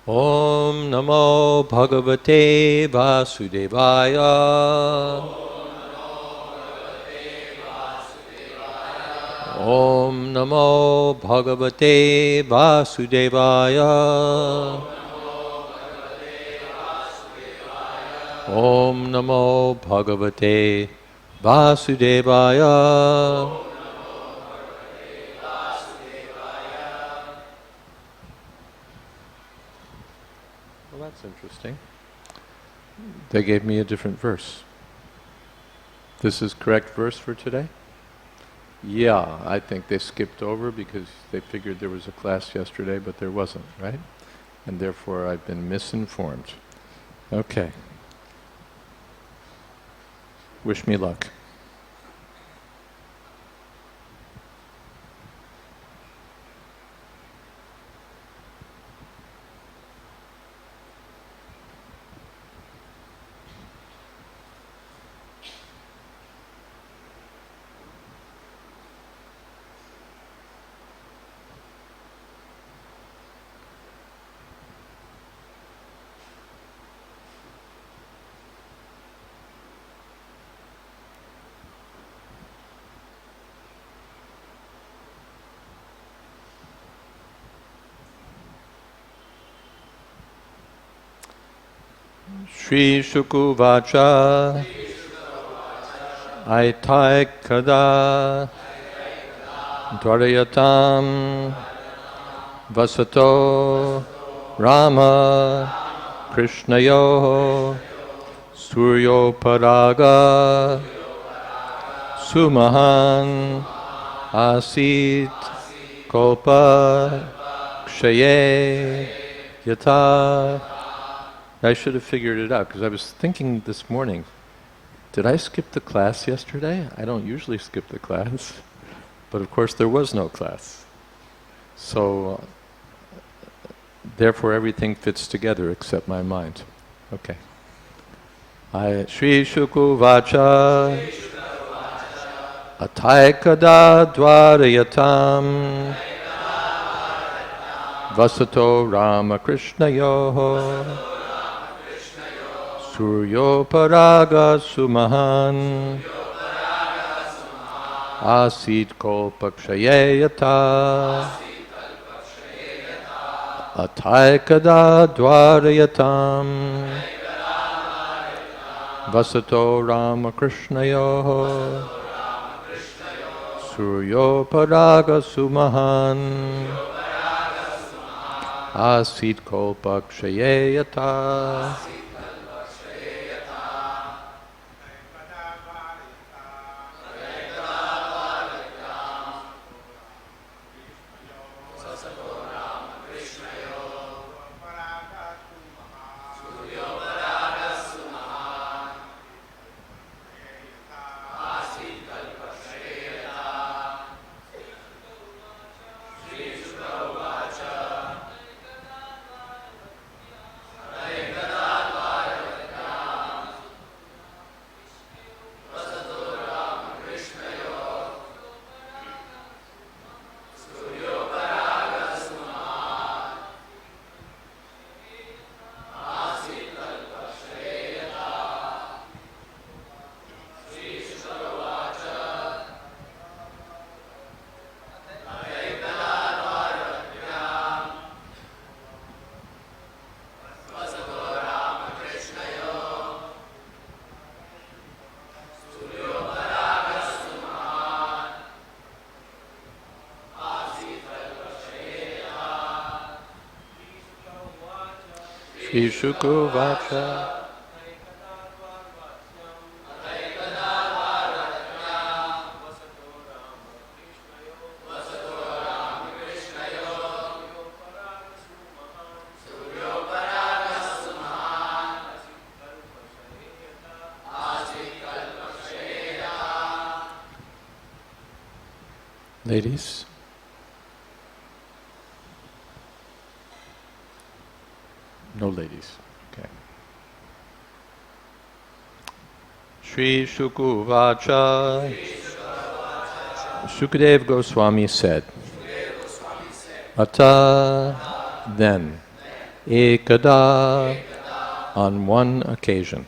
Om Namo Bhagavate Vasudevaya. Om Namo Bhagavate Vasudevaya. Om Namo Bhagavate Vasudevaya. Well, that's interesting. They gave me a different verse. This is correct verse for today? Yeah, I think they skipped over because they figured there was a class yesterday, but there wasn't, right? And therefore I've been misinformed. Okay. Wish me luck. Śrī-śuka uvāca athaikadā dvāravatyāṁ vasato rāma-kṛṣṇayoḥ sūryoparāgaḥ su-mahān āsīt kalpa-kṣaye yathā. I should have figured it out, because I was thinking this morning, did I skip the class yesterday? I don't usually skip the class, but of course there was no class. So, therefore everything fits together except my mind. Okay. Śrī-śuka uvāca athaikadā dvāravatyāṁ vasato rāma-kṛṣṇayoḥ sūryoparāgaḥ su-mahān āsīt kalpa-kṣaye yathā athaikadā dvāravatyāṁ vasato rāma-kṛṣṇayoḥ sūryoparāgaḥ su-mahān āsīt kalpa-kṣaye yathā. Śrī-śuka uvāca Ladies. No ladies. Okay. Śrī-śuka uvāca. Śukadeva Gosvāmī said, atha, then, ekadā, on one occasion.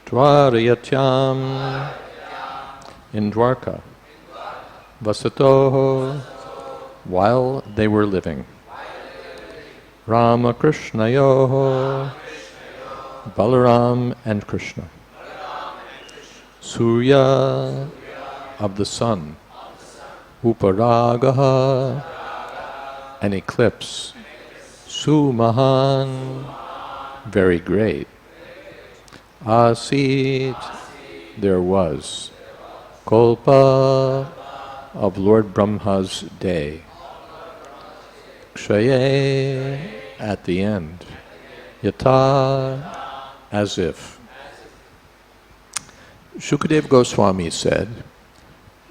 Dvāravatyāṁ, in Dvāraka. Vasatoḥ, while they were living. Rāma-kṛṣṇayoḥ, Balarāma and Kṛṣṇa. Sūrya, of the sun. Uparāgaḥ, an eclipse. Su-mahān, very great. Āsīt, there was. Kalpa, of Lord Brahma's day. Kṣaye, at the end. Yathā, as if. Śukadeva Gosvāmī said,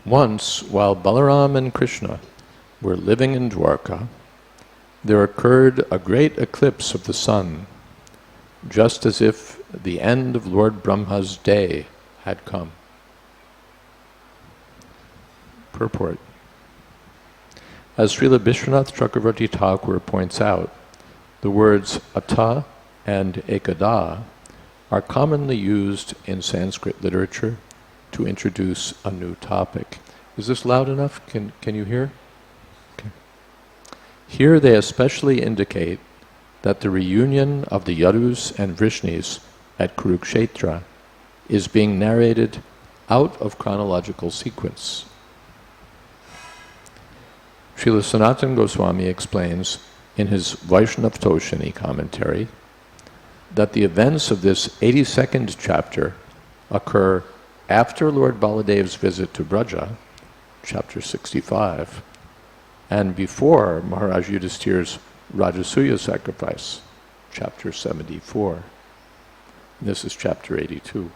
once, while Balarāma and Kṛṣṇa were living in Dvāraka, there occurred a great eclipse of the sun, just as if the end of Lord Brahma's day had come. Purport. As Śrīla Viśvanātha Cakravartī Ṭhākura points out, the words atha and ekadā are commonly used in Sanskrit literature to introduce a new topic. Is this loud enough? Can you hear? Okay. Here they especially indicate that the reunion of the Yadus and Vṛṣṇis at Kurukṣetra is being narrated out of chronological sequence. Śrīla Sanatana Goswami explains in his Vaishnava commentary that the events of this 82nd chapter occur after Lord Baladev's visit to Braja, chapter 65, and before Maharaj Yudhishthira's Rajasuya sacrifice, chapter 74. This is chapter 82.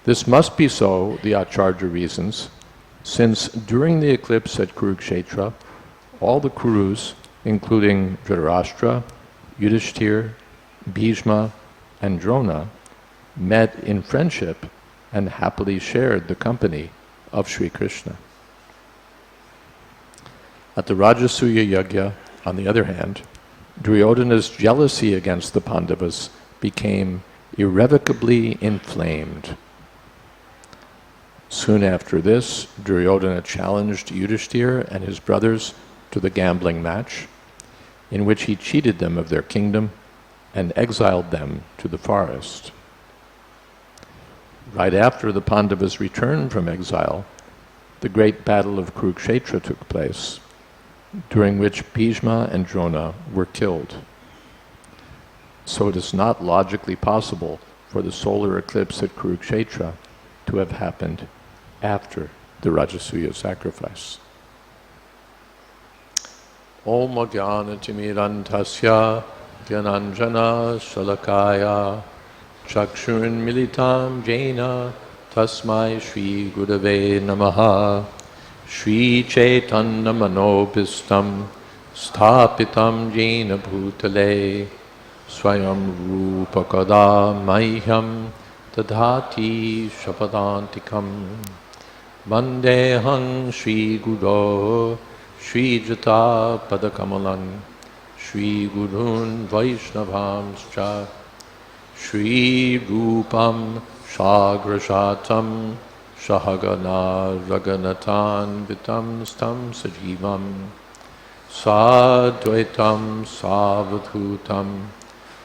This must be so, the Acharya reasons, since during the eclipse at Kurukṣetra, all the Kurus, including Dhritarashtra, Yudhishthira, Bhishma, and Drona, met in friendship and happily shared the company of Sri Krishna. At the Rajasuya Yajna, on the other hand, Duryodhana's jealousy against the Pandavas became irrevocably inflamed. Soon after this, Duryodhana challenged Yudhishthira and his brothers to the gambling match, in which he cheated them of their kingdom and exiled them to the forest. Right after the Pandavas returned from exile, the great battle of Kurukṣetra took place, during which Bhishma and Drona were killed. So it is not logically possible for the solar eclipse at Kurukṣetra to have happened after the Rajasuya sacrifice. Om Ajnana-timirantasya Gyananjana Shalakaya Chakshurun Militam Jena Tasmai Shri Gurave Namaha Shri Chaitanya Manobhistam Sthapitam Jena Bhutale Swayam Rupakada Mahyam Tadhati Shapadantikam Vandeham Shri Guru Shri Jata Padakamalan Shri Gurun Vaishnavamscha Shri Rupam Shagrashatam Shahagana Raganatan Vitam Stam Sajivam Sadvaitam Savadhutam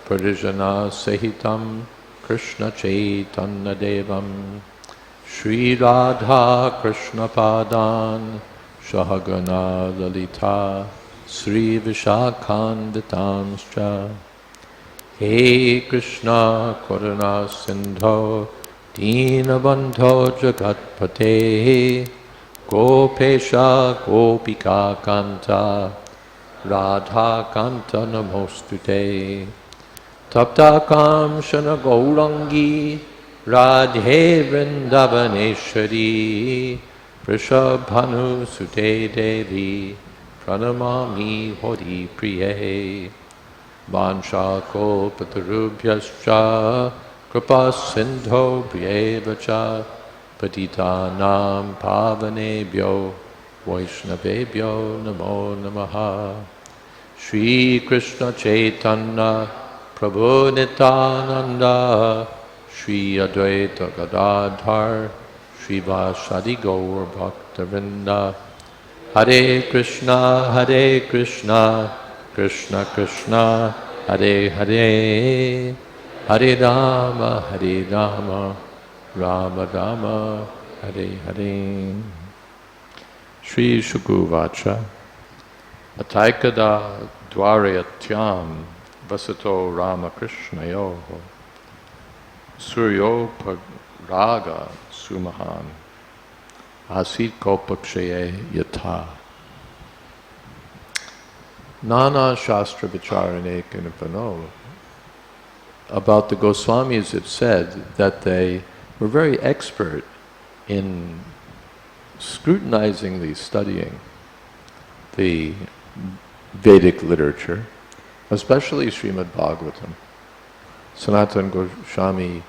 Parijana Sahitam Krishna Chaitanya Devam Shri Radha Krishna Padan Shahagana Lalita Sri Vishakhan Vitamscha He Krishna Karuna Sindho Dīnabandho Jagatpate Gopesha Gopika Kanta Radha Kanta Namostute Tapta Kamshana Gaurangi Radhe Vrindavaneshwari Vrishabhanu Sute Devi Pranamami Hori Priye Vansha Kalpatarubhyascha Kripa Sindho Bhyevacha Patitanam Pavanebhyo Vaishnavebhyo Namo Namaha Shri Krishna Chaitanya Prabhu Nityananda Shri Advaita Gadadhar Shri Vāsadi Gaur Bhakta-vrinda Hare Krishna Krishna Krishna Hare Hare Hare Rama Rama Rama Hare Hare. Śrī-śuka uvāca athaikadā dvāravatyāṁ vasato rāma-kṛṣṇayoḥ sūryoparāgaḥ su-mahān āsīt kalpa-kṣaye yathā. Nāna shastra vicārane kinapano. About the Goswamis it said that they were very expert in scrutinizingly studying the Vedic literature, especially Srimad Bhagavatam. Sanatana Goswami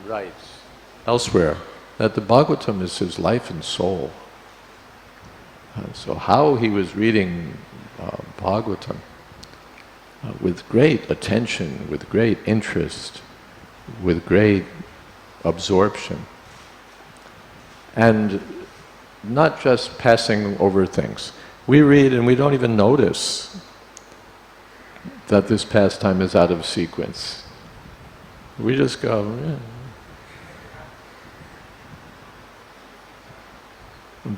writes elsewhere that the Bhagavatam is his life and soul. So how he was reading Bhagavatam with great attention, with great interest, with great absorption, and not just passing over things. We read and we don't even notice that this pastime is out of sequence. We just go, yeah.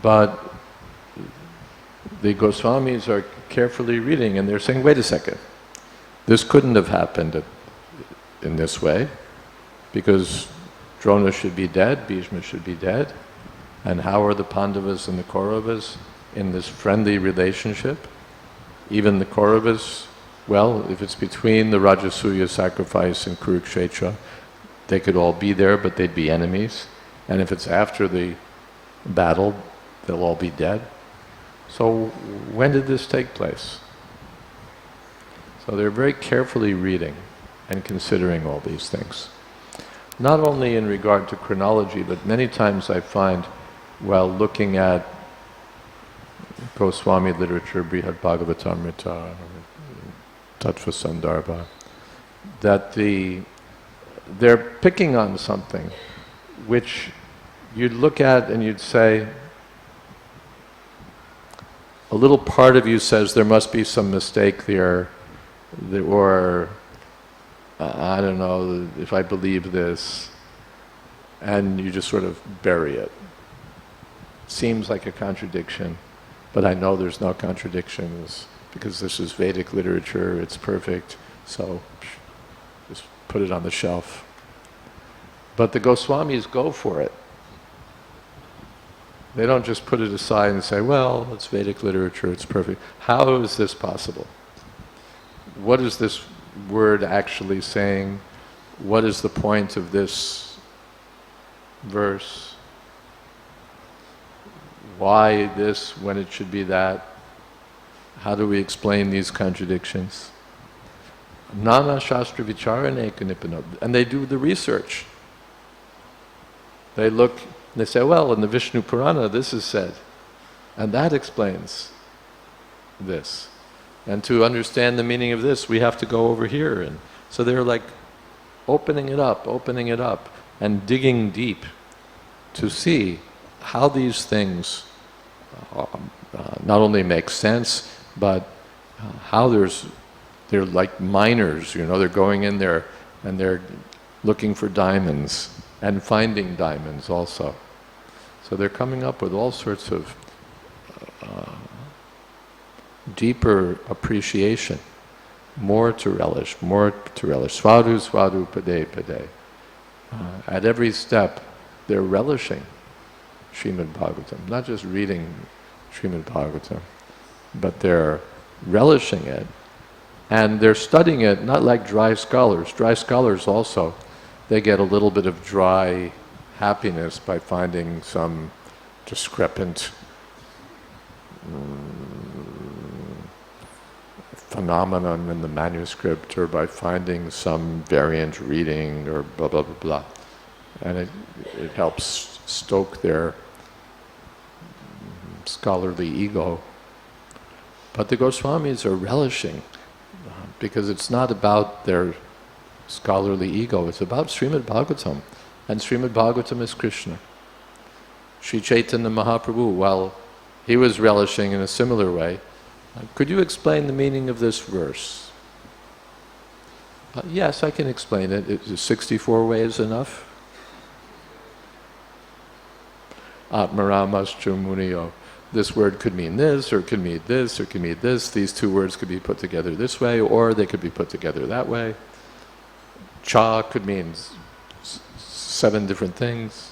But the Goswamis are carefully reading and they're saying, wait a second, this couldn't have happened in this way, because Drona should be dead, Bhishma should be dead, and how are the Pandavas and the Kauravas in this friendly relationship? Even the Kauravas, well, if it's between the Rajasuya sacrifice and Kurukṣetra, they could all be there, but they'd be enemies. And if it's after the battle, they'll all be dead. So when did this take place? So they're very carefully reading and considering all these things. Not only in regard to chronology, but many times I find, while looking at Goswami literature, Brihad Bhagavatamrita, Tattva Sandarbha, that they're picking on something which you'd look at and you'd say, a little part of you says there must be some mistake there, or I don't know if I believe this, and you just sort of bury it. Seems like a contradiction, but I know there's no contradictions because this is Vedic literature, it's perfect, so just put it on the shelf. But the Goswamis go for it. They don't just put it aside and say, well, it's Vedic literature, it's perfect. How is this possible? What is this word actually saying? What is the point of this verse? Why this when it should be that? How do we explain these contradictions? Nana shastra vicārane kinapano. And they do the research. They look, they say, well, in the Vishnu Purana this is said, and that explains this. And to understand the meaning of this, we have to go over here. And so they're like opening it up, and digging deep to see how these things not only make sense, but how they're like miners, you know, they're going in there and they're looking for diamonds and finding diamonds also. So they're coming up with all sorts of deeper appreciation, more to relish. Svadu, svadu, pade, pade. At every step, they're relishing Srimad Bhagavatam, not just reading Srimad Bhagavatam, but they're relishing it, and they're studying it not like dry scholars. Dry scholars also, they get a little bit of dry happiness by finding some discrepant phenomenon in the manuscript, or by finding some variant reading, or blah, blah, blah, blah. And it helps stoke their scholarly ego. But the Goswamis are relishing, because it's not about their scholarly ego, it's about Srimad Bhagavatam. And Srimad Bhagavatam is Krishna. Sri Chaitanya Mahaprabhu, while he was relishing in a similar way, could you explain the meaning of this verse? Yes, I can explain it. Is 64 ways enough? Atmaramascha muniyo. This word could mean this, or it could mean this, or it could mean this. These two words could be put together this way, or they could be put together that way. Cha could mean 7 different things.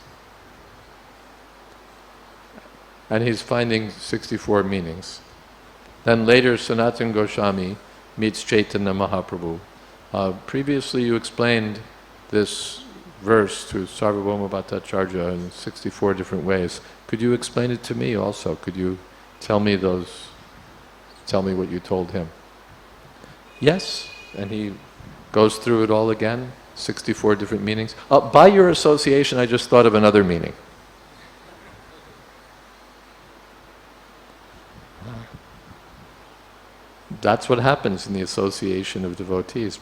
And he's finding 64 meanings. Then later, Sanatana Goswami meets Chaitanya Mahaprabhu. Previously you explained this verse to Sarvabhauma Bhattacharya in 64 different ways. Could you explain it to me also? Could you tell me what you told him? Yes, and he goes through it all again, 64 different meanings. By your association, I just thought of another meaning. That's what happens in the association of devotees.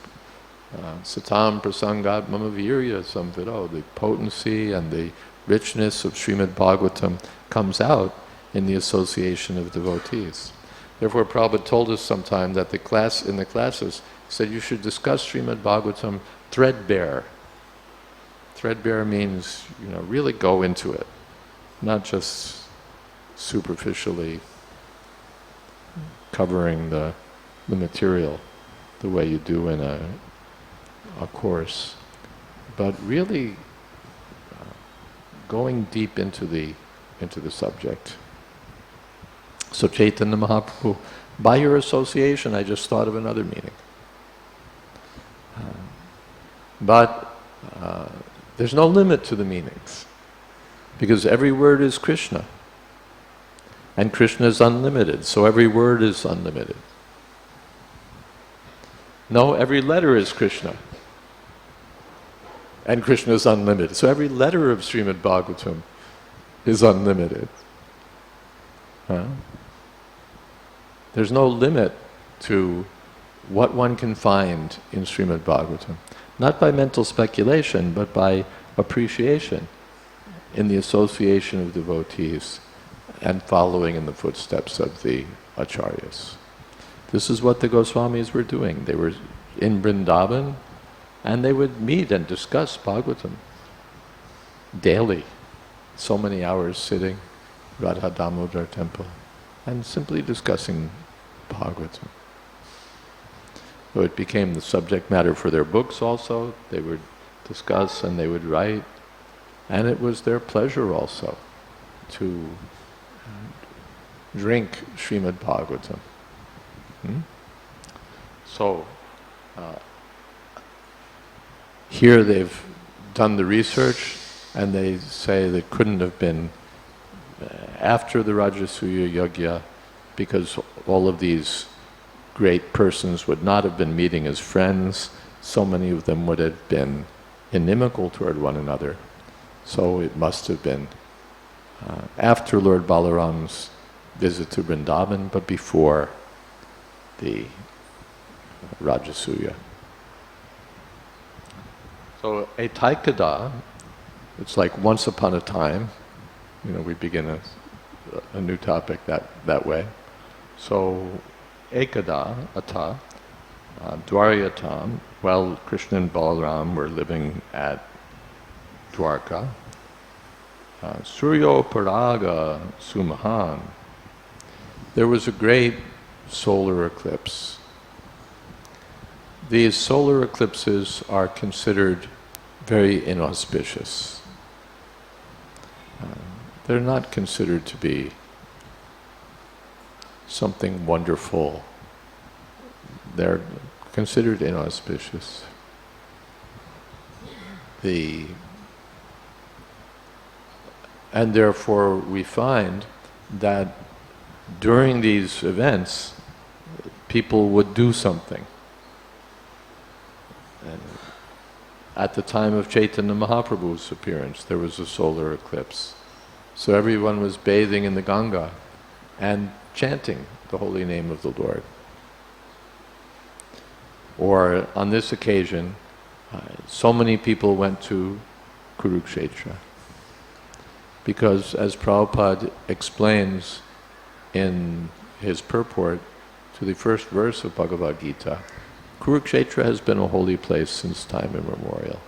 Satam prasangat mama virya samvido. The potency and the richness of Srimad Bhagavatam comes out in the association of devotees. Therefore, Prabhupada told us sometime that in the classes, he said you should discuss Srimad Bhagavatam threadbare. Threadbare means, really go into it, not just superficially covering the material the way you do in a course, but really going deep into the subject. So Chaitanya Mahaprabhu, by your association, I just thought of another meaning. But there's no limit to the meanings, because every word is Krishna. And Krishna is unlimited, so every word is unlimited. No, every letter is Krishna. And Krishna is unlimited. So every letter of Srimad Bhagavatam is unlimited. There's no limit to what one can find in Srimad Bhagavatam. Not by mental speculation, but by appreciation in the association of devotees and following in the footsteps of the acharyas. This is what the Goswamis were doing. They were in Vrindavan, and they would meet and discuss Bhagavatam daily. So many hours sitting, Radha Damodar temple, and simply discussing Bhagavatam. So it became the subject matter for their books also. They would discuss and they would write, and it was their pleasure also to drink Srimad Bhagavatam. So, here they've done the research, and they say that couldn't have been after the Rajasuya Yajna, because all of these great persons would not have been meeting as friends. So many of them would have been inimical toward one another. So it must have been after Lord Balarāma's visit to Vrindavan, but before the Rajasuya. So athaikadā, it's like once upon a time. We begin a new topic that way. So ekadā, atha, dvāravatyāṁ, while Krishna and Balarāma were living at Dvārakā, sūryoparāgaḥ su-mahān, there was a great solar eclipse. These solar eclipses are considered very inauspicious. They're not considered to be something wonderful. They're considered inauspicious. And therefore we find that during these events, people would do something. And at the time of Chaitanya Mahaprabhu's appearance, there was a solar eclipse. So everyone was bathing in the Ganga, and chanting the holy name of the Lord. Or on this occasion, so many people went to Kurukṣetra because, as Prabhupada explains in his purport to the first verse of Bhagavad Gita, Kurukṣetra has been a holy place since time immemorial.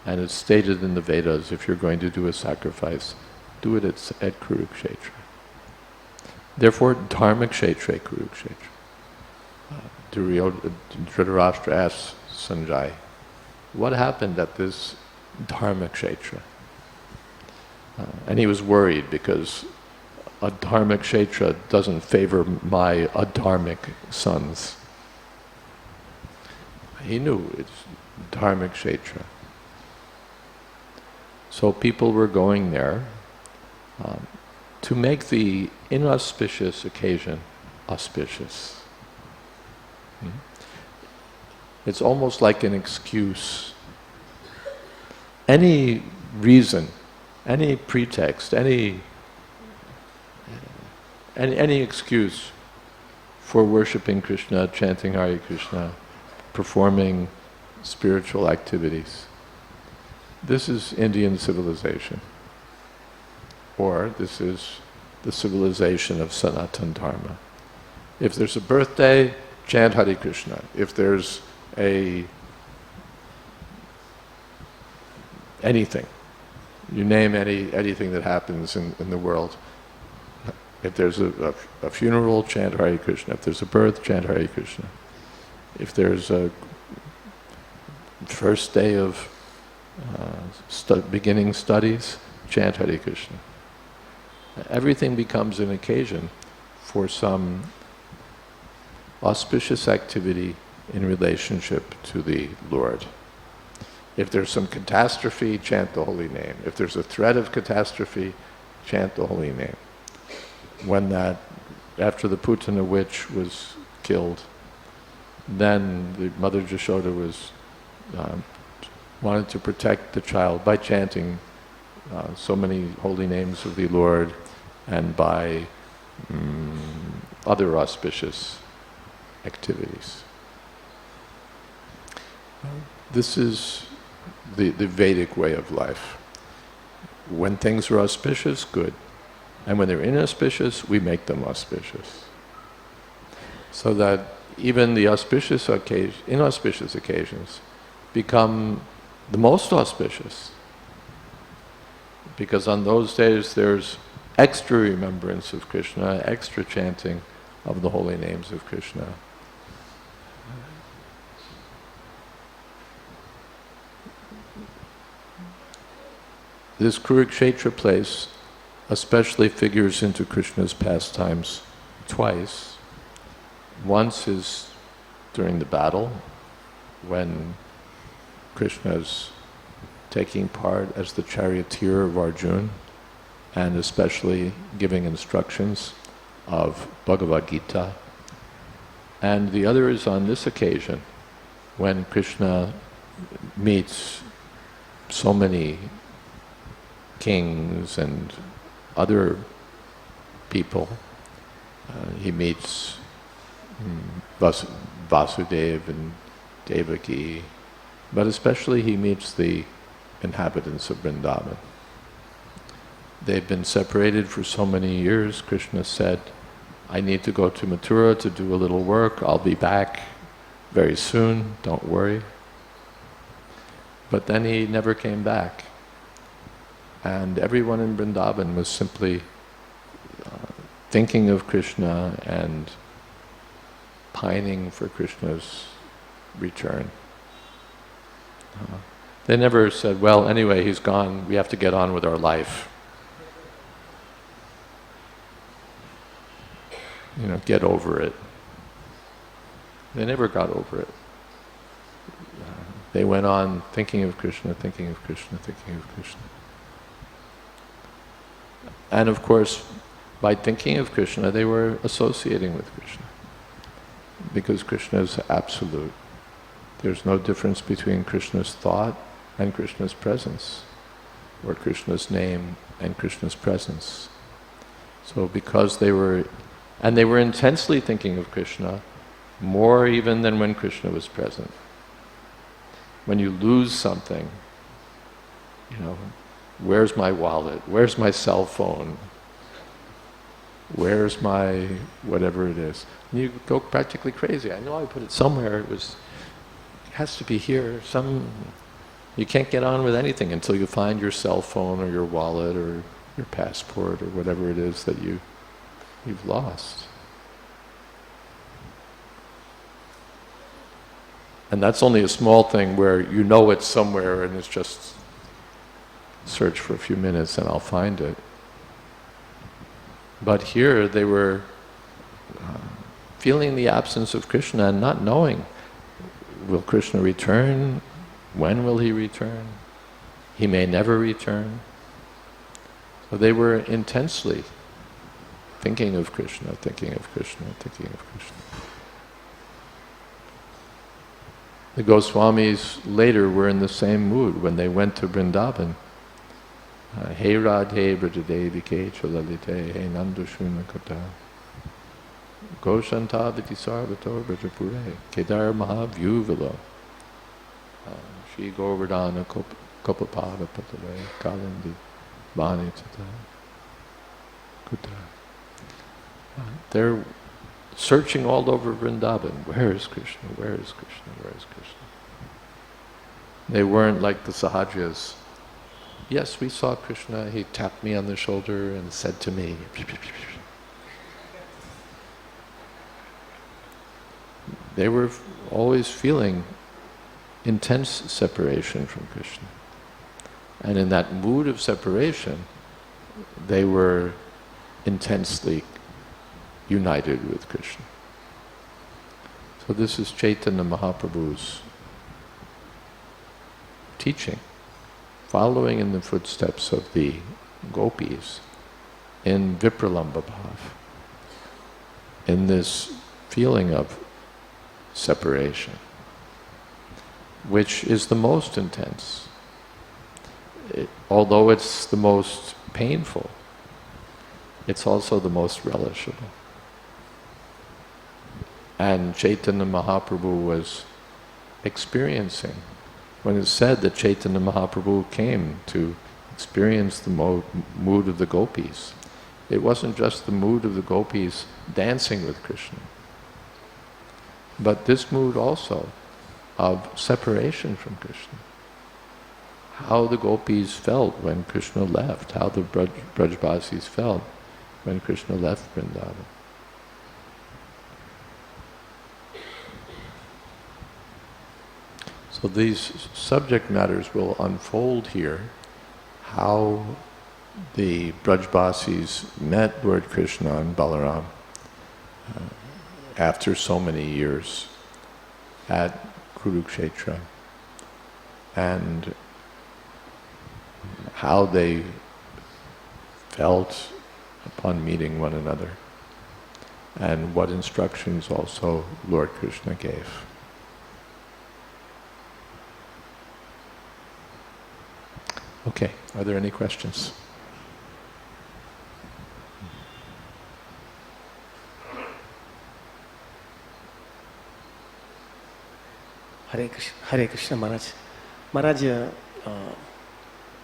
And it's stated in the Vedas, if you're going to do a sacrifice, do it at Kurukṣetra. Therefore, dharma-kṣetre Kurukṣetra. Dhritarashtra asked Sanjay, what happened at this dharma-kṣetra? And he was worried because a dharma-kṣetra doesn't favor my adharmic sons. He knew it's dharma-kṣetra. So people were going there to make the inauspicious occasion auspicious. It's almost like an excuse. Any reason, any pretext, any excuse for worshipping Krishna, chanting Hare Krishna, performing spiritual activities. This is Indian civilization. Or this is the civilization of Sanatana Dharma. If there's a birthday, chant Hare Krishna. If there's anything, you name anything that happens in the world. If there's a funeral, chant Hare Krishna. If there's a birth, chant Hare Krishna. If there's a first day of beginning studies, chant Hare Krishna. Everything becomes an occasion for some auspicious activity in relationship to the Lord. If there's some catastrophe, chant the holy name. If there's a threat of catastrophe, chant the holy name. When after the Putana witch was killed, then the mother Jashoda wanted to protect the child by chanting so many holy names of the Lord and by other auspicious activities. This is the Vedic way of life. When things are auspicious, good. And when they're inauspicious, we make them auspicious. So that even the inauspicious occasions become the most auspicious. Because on those days there's extra remembrance of Krishna, extra chanting of the holy names of Krishna. This Kurukṣetra place especially figures into Krishna's pastimes twice. Once is during the battle, when Krishna's taking part as the charioteer of Arjuna, and especially giving instructions of Bhagavad Gita. And the other is on this occasion, when Krishna meets so many kings and other people. He meets Vasudeva and Devaki, but especially he meets the inhabitants of Vrindavan. They've been separated for so many years. Krishna said, I need to go to Mathura to do a little work. I'll be back very soon, don't worry. But then he never came back. And everyone in Vrindavan was simply thinking of Krishna and pining for Krishna's return. They never said, well, anyway, he's gone, we have to get on with our life. Get over it. They never got over it. They went on thinking of Krishna, thinking of Krishna, thinking of Krishna. And of course, by thinking of Krishna, they were associating with Krishna. Because Krishna is absolute. There's no difference between Krishna's thought and Krishna's presence, or Krishna's name and Krishna's presence. So because they were intensely thinking of Krishna, more even than when Krishna was present. When you lose something, where's my wallet? Where's my cell phone? Where's my whatever it is? And you go practically crazy. I know I put it somewhere. It has to be here. You can't get on with anything until you find your cell phone or your wallet or your passport or whatever it is that you've lost. And that's only a small thing where you know it's somewhere and it's just search for a few minutes and I'll find it. But here they were feeling the absence of Krishna and not knowing, will Krishna return? When will he return? He may never return. So they were intensely thinking of Krishna, thinking of Krishna, thinking of Krishna. The Goswamis later were in the same mood when they went to Vrindavan. He Radhe Vrajadevike Chalalite He Nandushunakata Goshantaviti Sarvato Vrajapure Kedar Mahavyuvalo Shri Govardhana Kopapada Patale Kalandi Bani Tata Kuta. They're searching all over Vrindavan. Where is Krishna? Where is Krishna? Where is Krishna? They weren't like the Sahajras. Yes, we saw Krishna. He tapped me on the shoulder and said to me. They were always feeling intense separation from Krishna. And in that mood of separation, they were intensely united with Krishna. So this is Chaitanya Mahaprabhu's teaching, following in the footsteps of the gopis in Vipralambha bhav, in this feeling of separation, which is the most intense. Although it's the most painful, it's also the most relishable. And Chaitanya Mahaprabhu was experiencing, when it's said that Chaitanya Mahaprabhu came to experience the mood of the gopis, it wasn't just the mood of the gopis dancing with Krishna, but this mood also of separation from Krishna. How the gopis felt when Krishna left, how the Brajbasis felt when Krishna left Vrindavan. So these subject matters will unfold here, how the Brajbasis met Lord Krishna and Balarāma after so many years at Kurukṣetra, and how they felt upon meeting one another, and what instructions also Lord Krishna gave. Okay, are there any questions? Hare Krishna Maharaj. Maharaj,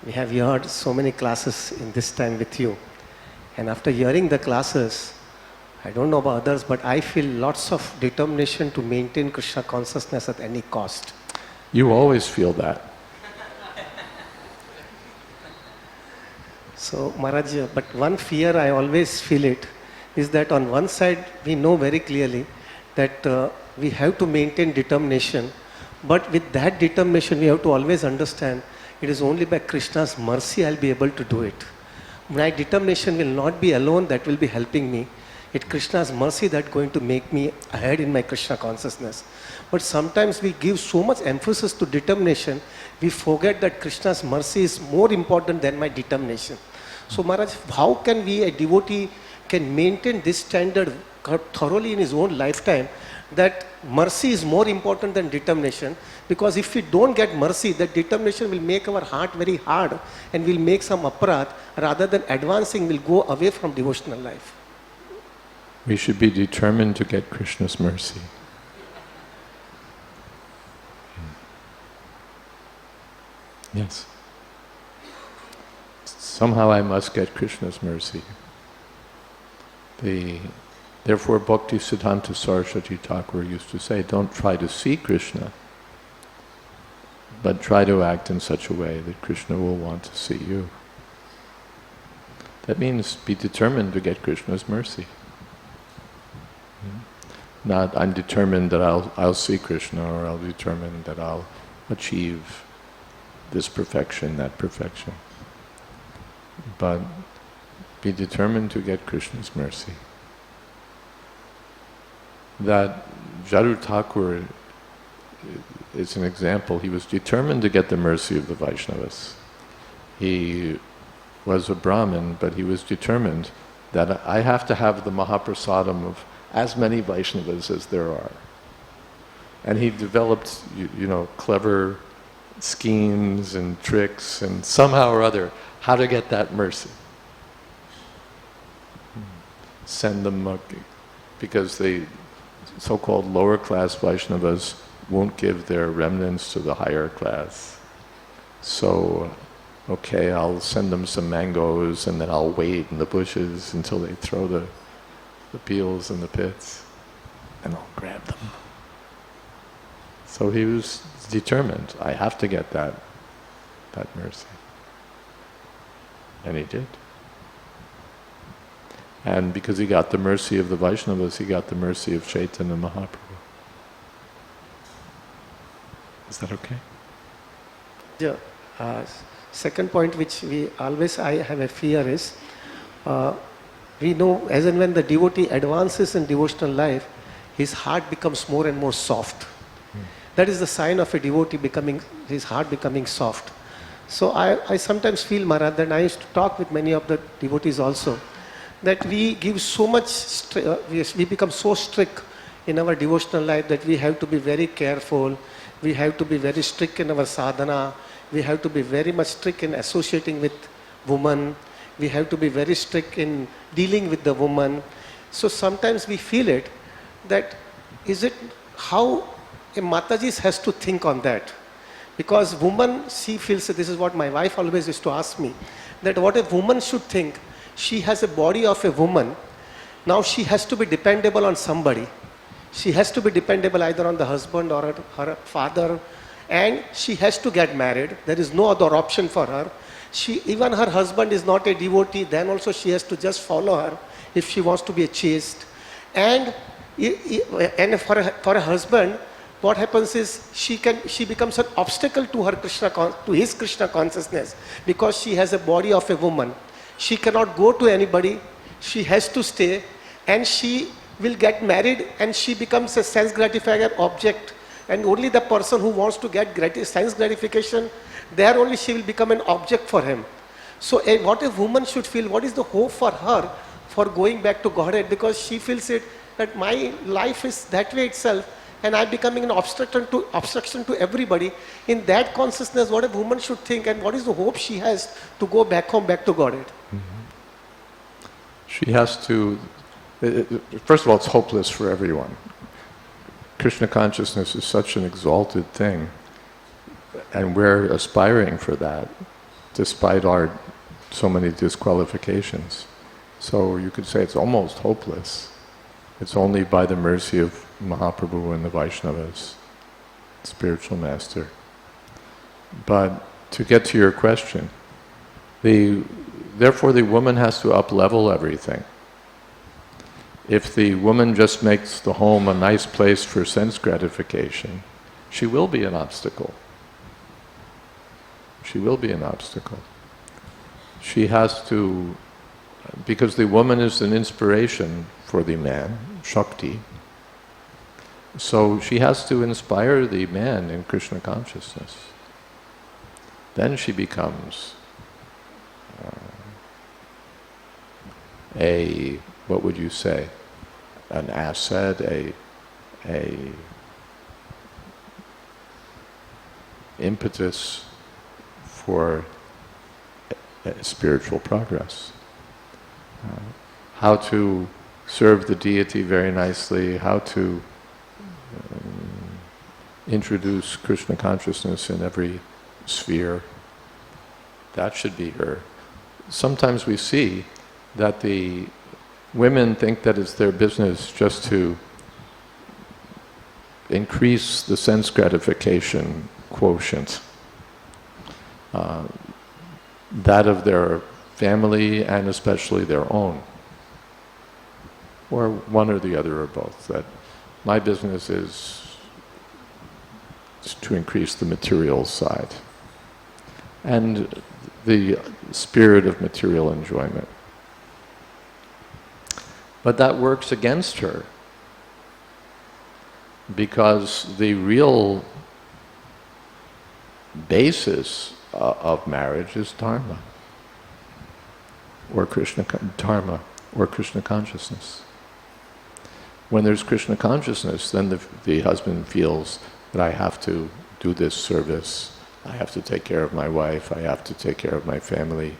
we have heard so many classes in this time with you. And after hearing the classes, I don't know about others, but I feel lots of determination to maintain Krishna consciousness at any cost. You always feel that. So Maharaj, but one fear I always feel it is that on one side we know very clearly that we have to maintain determination, but with that determination we have to always understand it is only by Krishna's mercy I'll be able to do it. My determination will not be alone that will be helping me. It's Krishna's mercy that's going to make me ahead in my Krishna consciousness. But sometimes we give so much emphasis to determination, we forget that Krishna's mercy is more important than my determination. So Maharaj, how can we, a devotee, can maintain this standard thoroughly in his own lifetime that mercy is more important than determination, because if we don't get mercy, that determination will make our heart very hard and will make some aparadh, rather than advancing, will go away from devotional life. We should be determined to get Krishna's mercy. Yes. Somehow I must get Krishna's mercy. Therefore, Bhakti Siddhanta Saraswati Ṭhākura used to say, don't try to see Krishna, but try to act in such a way that Krishna will want to see you. That means be determined to get Krishna's mercy. Not, I'm determined that I'll see Krishna, or I'll determine that I'll achieve this perfection, that perfection. But be determined to get Krishna's mercy. That Jadu Thakur is an example. He was determined to get the mercy of the Vaishnavas. He was a Brahmin, but he was determined that I have to have the Mahaprasadam of as many Vaishnavas as there are. And he developed, clever schemes and tricks, and somehow or other, how to get that mercy. Send them, because the so-called lower class Vaishnavas won't give their remnants to the higher class. So, okay, I'll send them some mangoes, and then I'll wait in the bushes until they throw the peels in the pits, and I'll grab them. So he was determined, I have to get that mercy. And he did. And because he got the mercy of the Vaishnavas, he got the mercy of Chaitanya Mahaprabhu. Is that okay? Yeah. Second point which I have a fear is, we know as and when the devotee advances in devotional life, his heart becomes more and more soft. That is the sign of a devotee his heart becoming soft. So I sometimes feel, Maharaj, that I used to talk with many of the devotees also, that we give so much, we become so strict in our devotional life that we have to be very careful, we have to be very strict in our sadhana, we have to be very much strict in associating with women, we have to be very strict in dealing with the woman. So sometimes we feel it, that is it how a Mataji has to think on that. Because woman, she feels, this is what my wife always used to ask me, that what a woman should think, she has a body of a woman, now she has to be dependable on somebody. She has to be dependable either on the husband or her father, and she has to get married. There is no other option for her. Even her husband is not a devotee, then also she has to just follow her if she wants to be a chaste. And for a husband, what happens is she becomes an obstacle to his Krishna consciousness, because she has a body of a woman. She cannot go to anybody, she has to stay, and she will get married and she becomes a sense gratifier object. And only the person who wants to get sense gratification, there only she will become an object for him. So what a woman should feel, what is the hope for her for going back to Godhead? Because she feels it, that my life is that way itself, and I'm becoming an obstruction to everybody. In that consciousness, what a woman should think, and what is the hope she has to go back home, back to Godhead? She has to, first of all, it's hopeless for everyone. Krishna consciousness is such an exalted thing, and we're aspiring for that, despite our so many disqualifications. So you could say it's almost hopeless. It's only by the mercy of Mahaprabhu and the Vaishnavas, spiritual master. But to get to your question, therefore the woman has to up-level everything. If the woman just makes the home a nice place for sense gratification, she will be an obstacle. She will be an obstacle. She has to, because the woman is an inspiration for the man, Shakti, so she has to inspire the man in Krishna consciousness. Then she becomes what would you say? an asset, a impetus for spiritual progress. How to serve the deity very nicely, how to introduce Krishna consciousness in every sphere. That should be her. Sometimes we see that the women think that it's their business just to increase the sense gratification quotient, that of their family and especially their own, or one or the other or both. That my business is to increase the material side and the spirit of material enjoyment. But that works against her, because the real basis of marriage is dharma, or dharma, or Krishna consciousness. When there's Krishna consciousness, then the husband feels that I have to do this service, I have to take care of my wife, I have to take care of my family,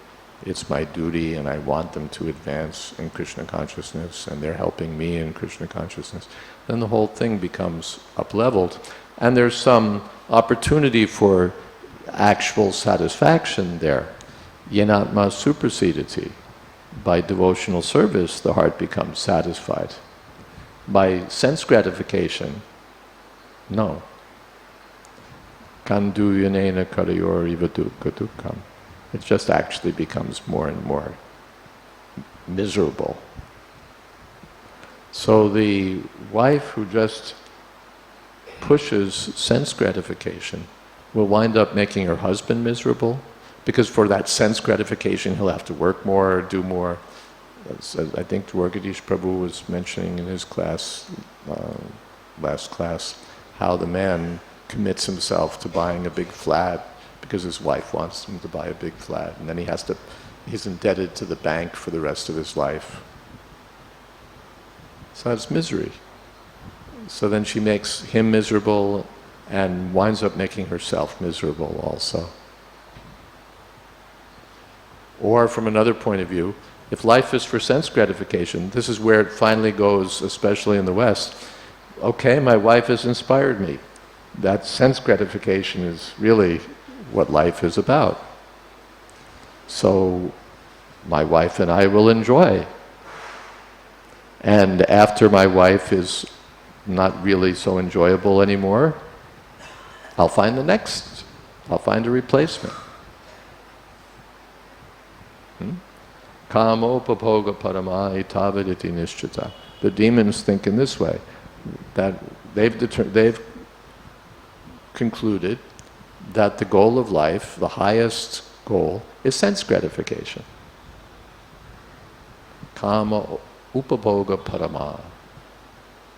it's my duty and I want them to advance in Krishna consciousness and they're helping me in Krishna consciousness. Then the whole thing becomes up-leveled, and there's some opportunity for actual satisfaction there. Yenatma suprasidati. By devotional service, the heart becomes satisfied. By sense gratification, no. Kandu yanena karayor ivadukadukam. It just actually becomes more and more miserable. So the wife who just pushes sense gratification will wind up making her husband miserable, because for that sense gratification he'll have to work more, do more. I think Dvārgadish Prabhu was mentioning in his class, last class, how the man commits himself to buying a big flat because his wife wants him to buy a big flat, and then he's indebted to the bank for the rest of his life. So that's misery. So then she makes him miserable and winds up making herself miserable also. Or from another point of view, if life is for sense gratification, this is where it finally goes, especially in the West. Okay, my wife has inspired me. That sense gratification is really what life is about. So my wife and I will enjoy. And after my wife is not really so enjoyable anymore, I'll find the next. I'll find a replacement. Kāmopaboga paramā etavaditi nishchita. The demons think in this way, that they've concluded that the goal of life, the highest goal, is sense gratification. Kama upaboga paramā.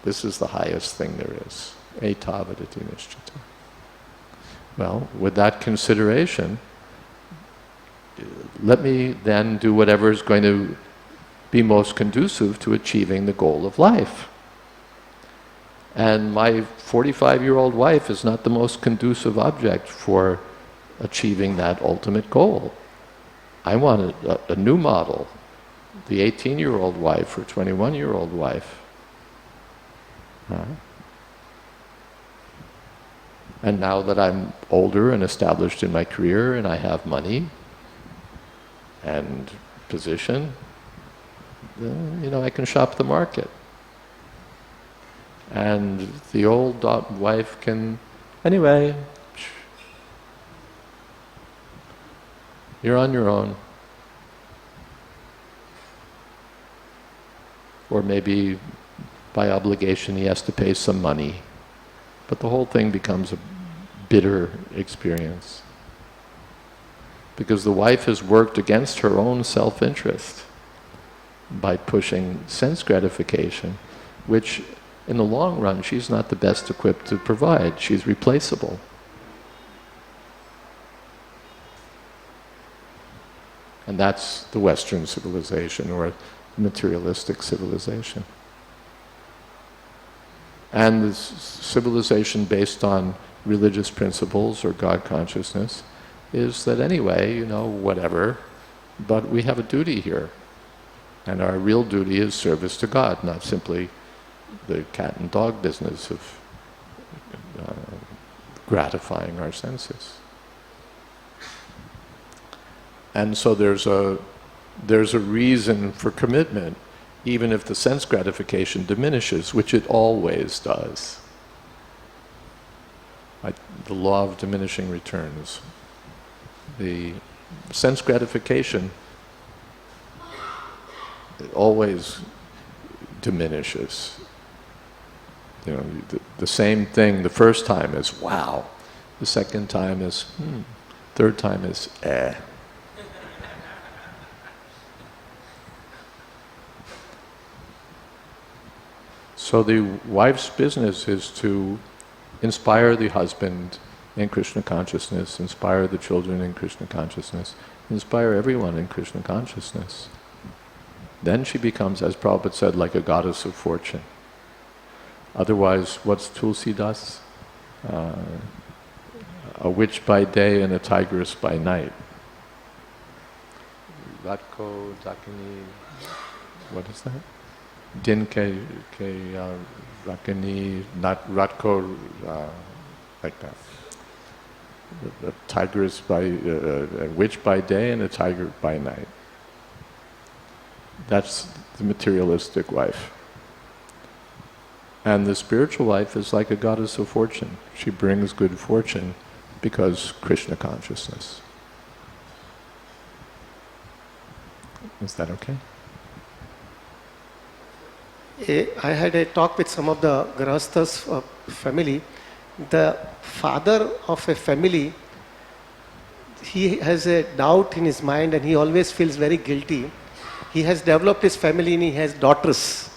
This is the highest thing there is. Etavaditi nishchita. Well, with that consideration, let me then do whatever is going to be most conducive to achieving the goal of life. And my 45-year-old wife is not the most conducive object for achieving that ultimate goal. I want a new model, the 18-year-old wife or 21-year-old wife. And now that I'm older and established in my career and I have money and position, I can shop the market. And the old wife can, anyway, you're on your own. Or maybe by obligation he has to pay some money. But the whole thing becomes a bitter experience. Because the wife has worked against her own self-interest by pushing sense gratification, which in the long run she's not the best equipped to provide. She's replaceable. And that's the Western civilization, or materialistic civilization. And this civilization based on religious principles or God consciousness is that anyway, you know, whatever, but we have a duty here. And our real duty is service to God, not simply the cat and dog business of gratifying our senses. And so there's a reason for commitment, even if the sense gratification diminishes, which it always does. The law of diminishing returns. The sense gratification, it always diminishes. You know, the same thing the first time is wow, the second time is third time is eh. So the wife's business is to inspire the husband in Krishna consciousness, inspire the children in Krishna consciousness, inspire everyone in Krishna consciousness. Then she becomes, as Prabhupada said, like a goddess of fortune. Otherwise, what's Tulsidas? A witch by day and a tigress by night. Ratko, Dakini, what is that? Din ke Rakini, not Ratko, like that. A tigress by, a witch by day and a tiger by night. That's the materialistic life. And the spiritual life is like a goddess of fortune. She brings good fortune because Krishna consciousness. Is that okay? I had a talk with some of the Grahasthas family. The father of a family, he has a doubt in his mind and he always feels very guilty. He has developed his family and he has daughters.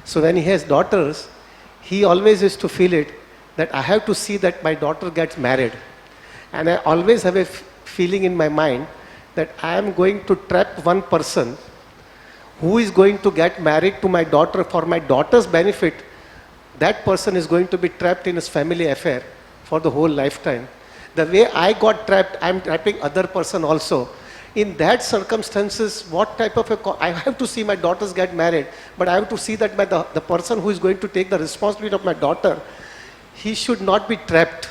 So when he has daughters, he always used to feel it that I have to see that my daughter gets married. And I always have a feeling in my mind that I am going to trap one person who is going to get married to my daughter for my daughter's benefit. That person is going to be trapped in his family affair for the whole lifetime. The way I got trapped, I am trapping other person also. In that circumstances, what type of I have to see my daughters get married, but I have to see that the person who is going to take the responsibility of my daughter, he should not be trapped.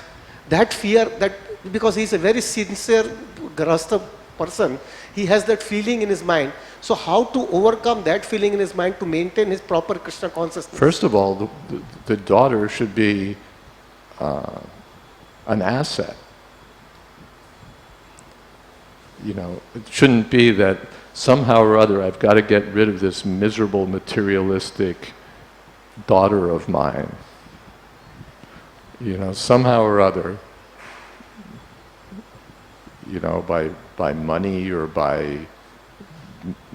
That fear, that because he is a very sincere Grahastha person, he has that feeling in his mind. So how to overcome that feeling in his mind to maintain his proper Krishna consciousness? First of all, the daughter should be an asset. You know, it shouldn't be that somehow or other I've got to get rid of this miserable materialistic daughter of mine. You know, somehow or other, you know, by money or by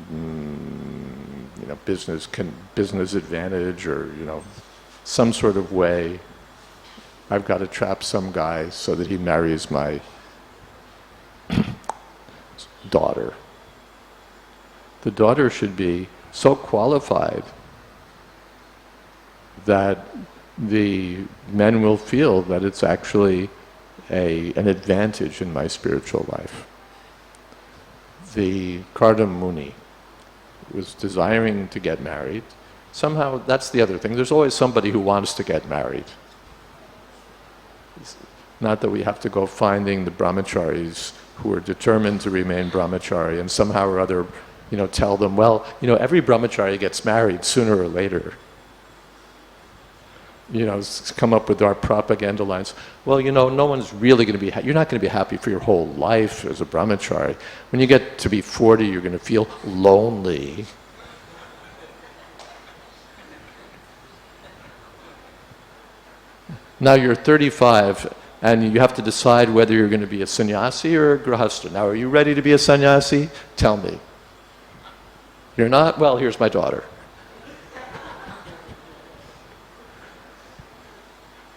you know, business advantage or, you know, some sort of way, I've got to trap some guy so that he marries my daughter. The daughter should be so qualified that the men will feel that it's actually an advantage in my spiritual life. The Kardam Muni was desiring to get married. Somehow, that's the other thing. There's always somebody who wants to get married. It's not that we have to go finding the brahmacharis who are determined to remain brahmachari and somehow or other, you know, tell them, well, you know, every brahmachari gets married sooner or later. You know, come up with our propaganda lines. Well, you know, no one's really going to be, you're not going to be happy for your whole life as a brahmachari. When you get to be 40, you're going to feel lonely. Now you're 35 and you have to decide whether you're going to be a sannyasi or a grahastha. Now, are you ready to be a sannyasi? Tell me. You're not? Well, here's my daughter.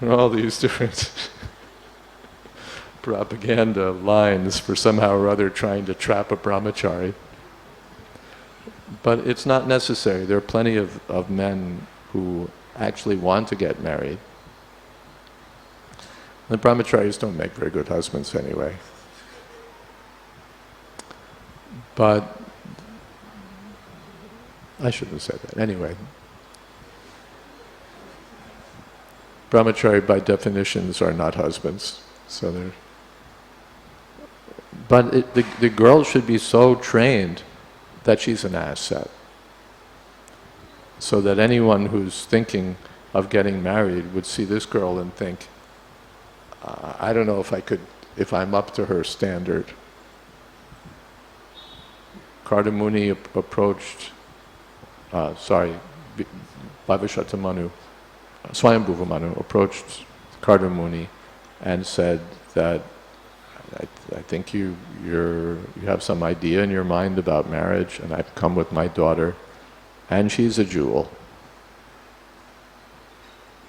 And all these different propaganda lines for somehow or other trying to trap a brahmachari. But it's not necessary. There are plenty of men who actually want to get married. The brahmacharis don't make very good husbands anyway. But I shouldn't have said that. Anyway, brahmachari by definitions are not husbands. So they're. But the girl should be so trained that she's an asset. So that anyone who's thinking of getting married would see this girl and think, I don't know if I'm up to her standard. Kardamuni approached, Bhavishata Swayambhuva Manu approached Kardamuni and said that I think you have some idea in your mind about marriage, and I've come with my daughter, and she's a jewel.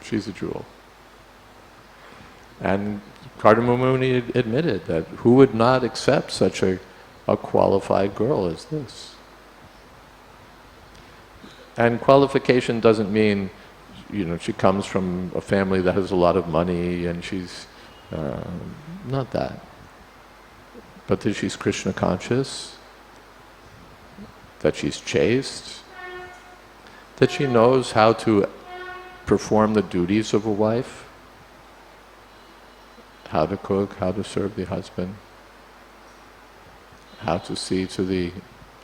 She's a jewel. And Kardamuni admitted that who would not accept such a qualified girl as this? And qualification doesn't mean, she comes from a family that has a lot of money and she's not that. But that she's Krishna conscious, that she's chaste, that she knows how to perform the duties of a wife, how to cook, how to serve the husband, how to see to the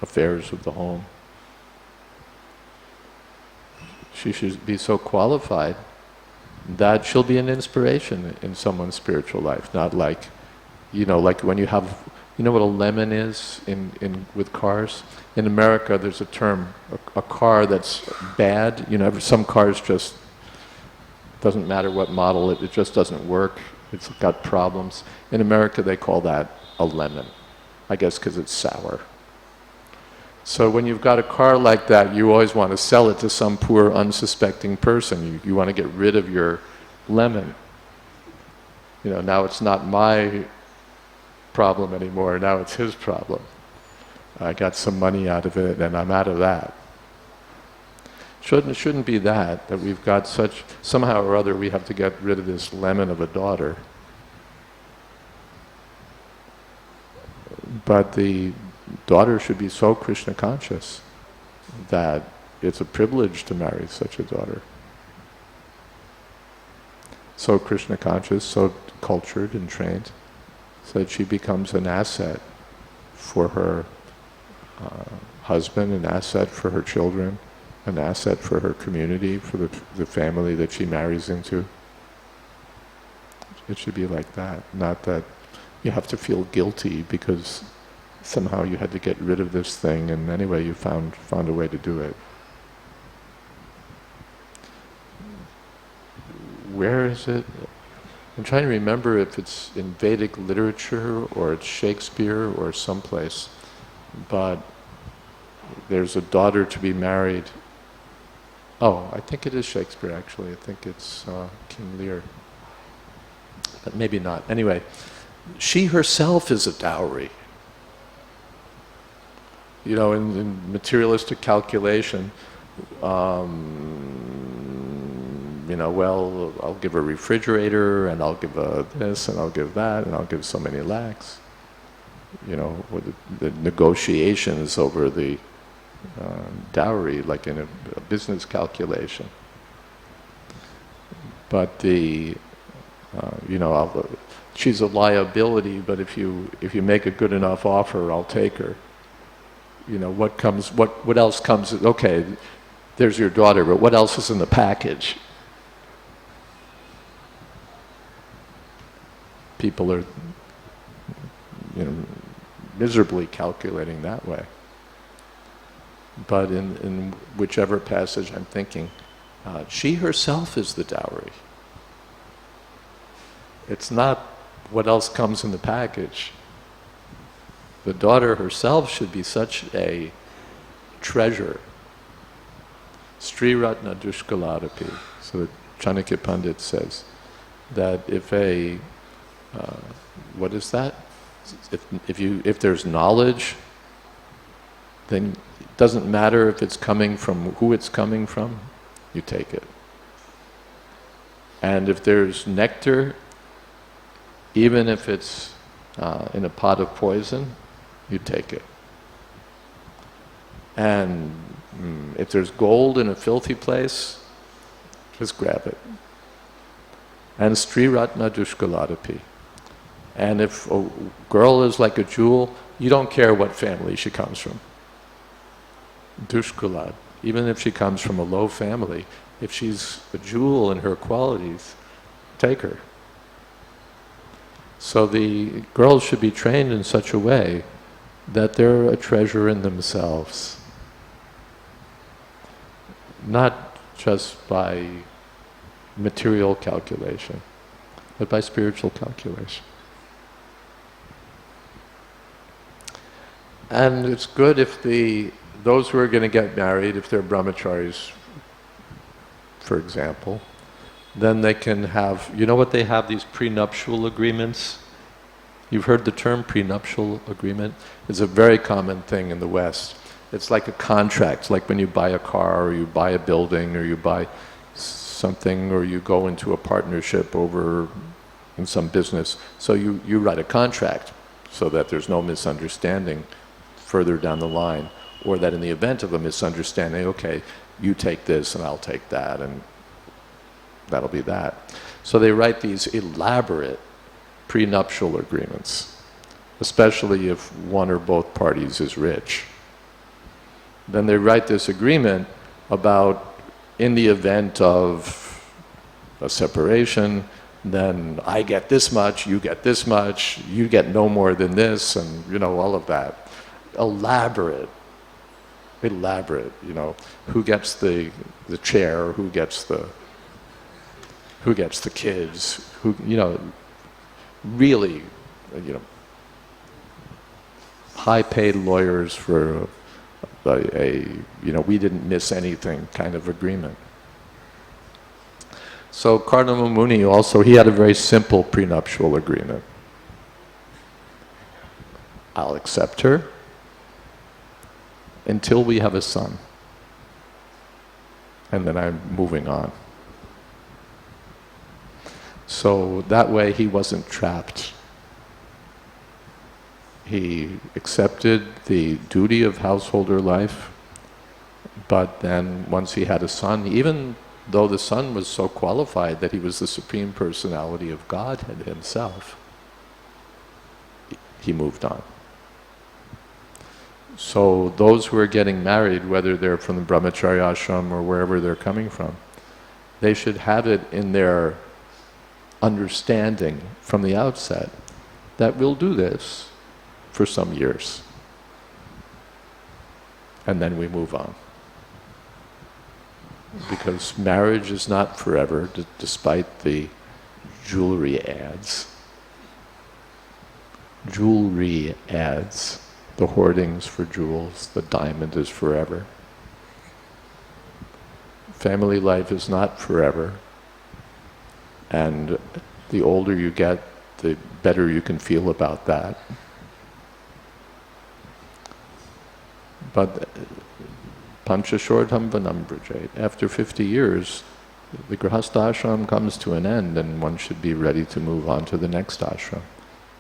affairs of the home. She should be so qualified that she'll be an inspiration in someone's spiritual life, not like, like when you have, what a lemon is with cars? In America there's a term, a car that's bad, some cars just, doesn't matter what model, it just doesn't work, it's got problems. In America they call that a lemon, I guess because it's sour. So when you've got a car like that, you always want to sell it to some poor unsuspecting person. You want to get rid of your lemon. Now it's not my problem anymore, now it's his problem. I got some money out of it and I'm out of that. Shouldn't be that we've got somehow or other we have to get rid of this lemon of a daughter. But the daughter should be so Krishna conscious that it's a privilege to marry such a daughter. So Krishna conscious, so cultured and trained, so that she becomes an asset for her husband, an asset for her children, an asset for her community, for the family that she marries into. It should be like that, not that you have to feel guilty because somehow you had to get rid of this thing and anyway you found a way to do it. Where is it? I'm trying to remember if it's in Vedic literature or it's Shakespeare or someplace, but there's a daughter to be married. Oh, I think it is Shakespeare actually. I think it's King Lear. But maybe not. Anyway, she herself is a dowry. In materialistic calculation, I'll give a refrigerator, and I'll give this, and I'll give that, and I'll give so many lakhs. With the negotiations over the dowry, like in a business calculation. But she's a liability, but if you make a good enough offer, I'll take her. What else comes, okay, there's your daughter, but what else is in the package? People are, miserably calculating that way. But in whichever passage I'm thinking, she herself is the dowry. It's not what else comes in the package. The daughter herself should be such a treasure. Sri Ratna Dushkaladapi. So the Chanakya Pandit says that if what is that? If there's knowledge, then it doesn't matter if it's coming from who it's coming from, you take it. And if there's nectar, even if it's in a pot of poison, you take it. And if there's gold in a filthy place, just grab it. And Sri Ratna Dushkaladapi. And if a girl is like a jewel, you don't care what family she comes from. Dushkulad. Even if she comes from a low family, if she's a jewel in her qualities, take her. So the girls should be trained in such a way that they're a treasure in themselves. Not just by material calculation, but by spiritual calculation. And it's good if those who are going to get married, if they're brahmacharis, for example, then they can have, you know what they have, these prenuptial agreements? You've heard the term prenuptial agreement? It's a very common thing in the West. It's like a contract, like when you buy a car or you buy a building or you buy something or you go into a partnership over in some business. So you write a contract so that there's no misunderstanding further down the line, or that in the event of a misunderstanding, okay, you take this and I'll take that and that'll be that. So they write these elaborate prenuptial agreements, especially if one or both parties is rich. Then they write this agreement about, in the event of a separation, then I get this much, you get this much, you get no more than this, and you know, all of that. Elaborate, you know, who gets the chair, who gets the kids, who, you know, really, you know, high-paid lawyers for you know, we didn't miss anything kind of agreement. So Karnama Muni also, he had a very simple prenuptial agreement. I'll accept her until we have a son, and then I'm moving on. So that way he wasn't trapped. He accepted the duty of householder life, but then once he had a son, even though the son was so qualified that he was the Supreme Personality of Godhead himself, he moved on. So those who are getting married, whether they're from the brahmacharya ashram or wherever they're coming from, they should have it in their understanding from the outset that we'll do this for some years, and then we move on. Because marriage is not forever, despite the jewelry ads. Jewelry ads, the hoardings for jewels, the diamond is forever. Family life is not forever, and the older you get, the better you can feel about that. But panchashortam vanam brajat. After 50 years, the grihastha ashram comes to an end, and one should be ready to move on to the next ashram,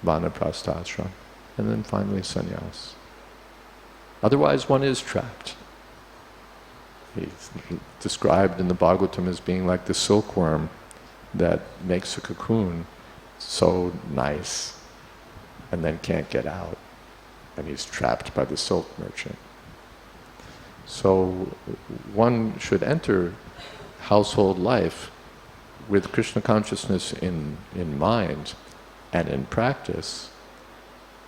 vanaprastha ashram, and then finally sannyas. Otherwise, one is trapped. He's described in the Bhagavatam as being like the silkworm that makes a cocoon so nice and then can't get out, and he's trapped by the silk merchant. So one should enter household life with Krishna consciousness in mind and in practice,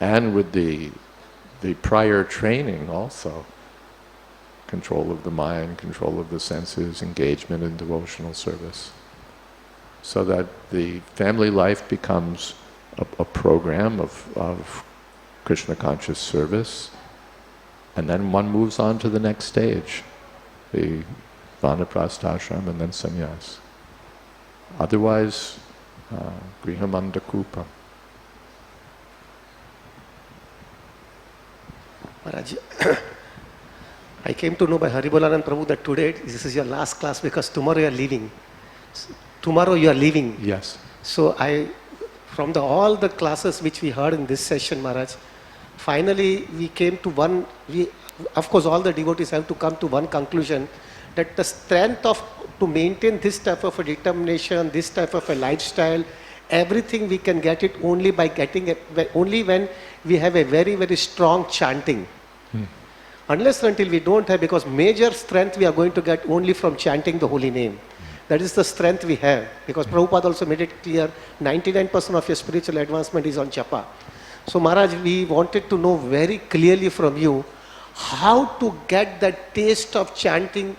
and with the prior training also. Control of the mind, control of the senses, engagement in devotional service. So that the family life becomes a program of Krishna conscious service, and then one moves on to the next stage, the vanaprastha ashram and then sannyas. Otherwise, grihamandhakupa. Maharaj, I came to know by Haribolanand Prabhu that today this is your last class because tomorrow you are leaving. tomorrow you are leaving. Yes. So from all the classes which we heard in this session, Maharaj, finally we came to one, of course all the devotees have to come to one conclusion, that the strength to maintain this type of a determination, this type of a lifestyle, everything we can get it only by only when we have a very, very strong chanting. Unless until we don't have, because major strength we are going to get only from chanting the holy name. That is the strength we have. Because Prabhupada also made it clear, 99% of your spiritual advancement is on japa. So Maharaj, we wanted to know very clearly from you how to get that taste of chanting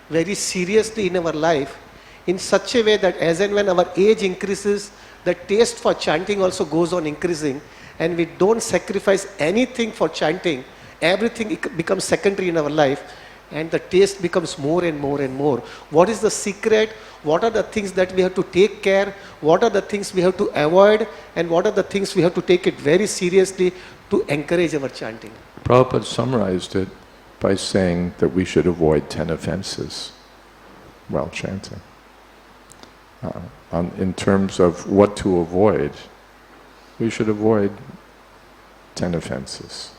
very seriously in our life, in such a way that as and when our age increases, the taste for chanting also goes on increasing, and we don't sacrifice anything for chanting. Everything becomes secondary in our life, and the taste becomes more and more and more. What is the secret? What are the things that we have to take care? What are the things we have to avoid? And what are the things we have to take it very seriously to encourage our chanting? Prabhupada summarized it by saying that we should avoid 10 offenses while chanting. In terms of what to avoid, we should avoid 10 offenses.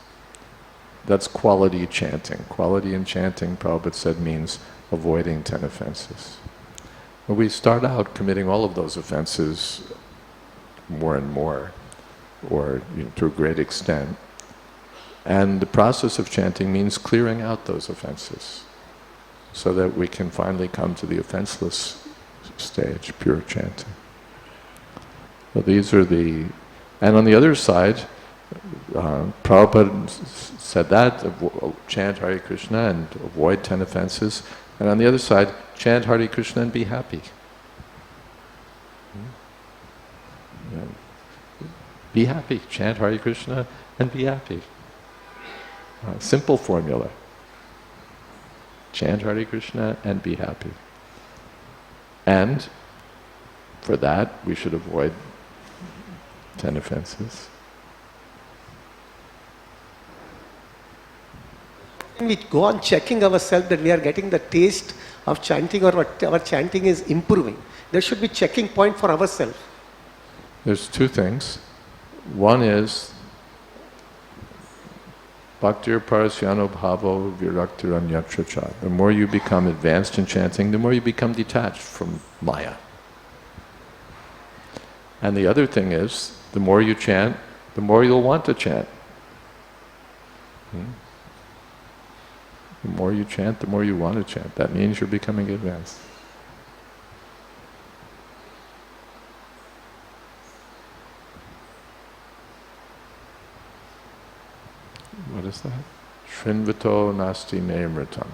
That's quality chanting. Quality in chanting, Prabhupada said, means avoiding 10 offenses. When we start out committing all of those offenses more and more, or to a great extent, and the process of chanting means clearing out those offenses so that we can finally come to the offenseless stage, pure chanting. So these are and on the other side, Prabhupada said that, chant Hare Krishna and avoid 10 offenses. And on the other side, chant Hare Krishna and be happy. Be happy. Chant Hare Krishna and be happy. Simple formula. Chant Hare Krishna and be happy. And for that, we should avoid 10 offenses. We go on checking ourselves that we are getting the taste of chanting, or our chanting is improving. There should be checking point for ourselves. There's two things. One is bhaktir parasyano bhavo viraktiranyatra cha. The more you become advanced in chanting, the more you become detached from Maya. And the other thing is, the more you chant, the more you'll want to chant. The more you chant, the more you want to chant. That means you're becoming advanced. What is that? Shrinvato nasti me mritam.